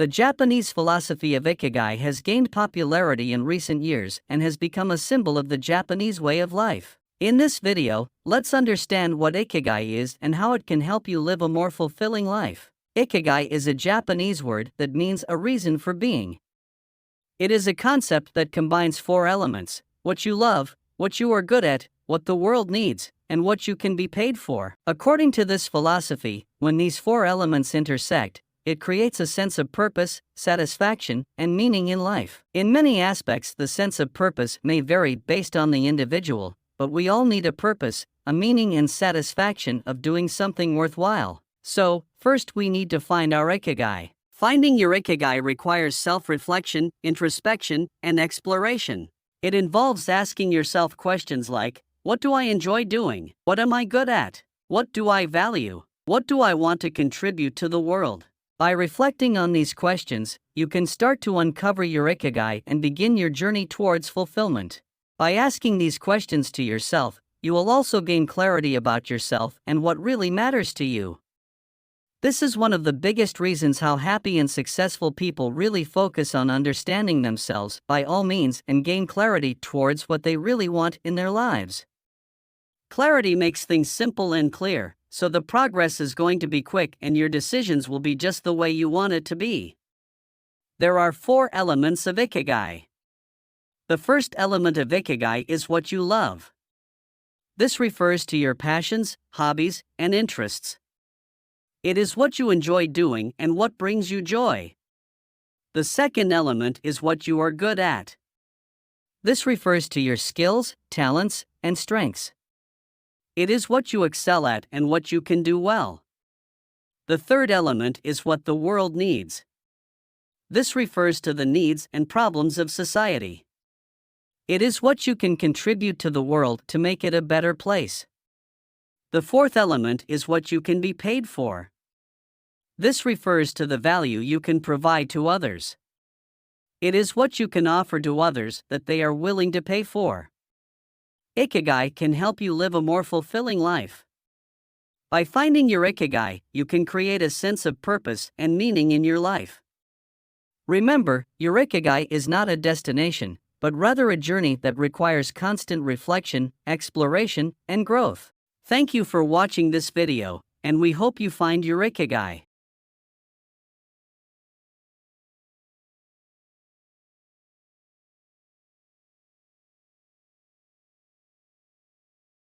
The Japanese philosophy of Ikigai has gained popularity in recent years and has become a symbol of the Japanese way of life. In this video, let's understand what Ikigai is and how it can help you live a more fulfilling life. Ikigai is a Japanese word that means a reason for being. It is a concept that combines four elements: what you love, what you are good at, what the world needs, and what you can be paid for. According to this philosophy, when these four elements intersect, it creates a sense of purpose, satisfaction, and meaning in life. In many aspects, the sense of purpose may vary based on the individual, but we all need a purpose, a meaning, and satisfaction of doing something worthwhile. So, first we need to find our Ikigai. Finding your Ikigai requires self-reflection, introspection, and exploration. It involves asking yourself questions like, what do I enjoy doing? What am I good at? What do I value? What do I want to contribute to the world? By reflecting on these questions, you can start to uncover your Ikigai and begin your journey towards fulfillment. By asking these questions to yourself, you will also gain clarity about yourself and what really matters to you. This is one of the biggest reasons how happy and successful people really focus on understanding themselves by all means and gain clarity towards what they really want in their lives. Clarity makes things simple and clear, so the progress is going to be quick and your decisions will be just the way you want it to be. There are four elements of Ikigai. The first element of Ikigai is what you love. This refers to your passions, hobbies, and interests. It is what you enjoy doing and what brings you joy. The second element is what you are good at. This refers to your skills, talents, and strengths. It is what you excel at and what you can do well. The third element is what the world needs. This refers to the needs and problems of society. It is what you can contribute to the world to make it a better place. The fourth element is what you can be paid for. This refers to the value you can provide to others. It is what you can offer to others that they are willing to pay for. Ikigai can help you live a more fulfilling life. By finding your Ikigai, you can create a sense of purpose and meaning in your life. Remember, your Ikigai is not a destination, but rather a journey that requires constant reflection, exploration, and growth. Thank you for watching this video, and we hope you find your Ikigai.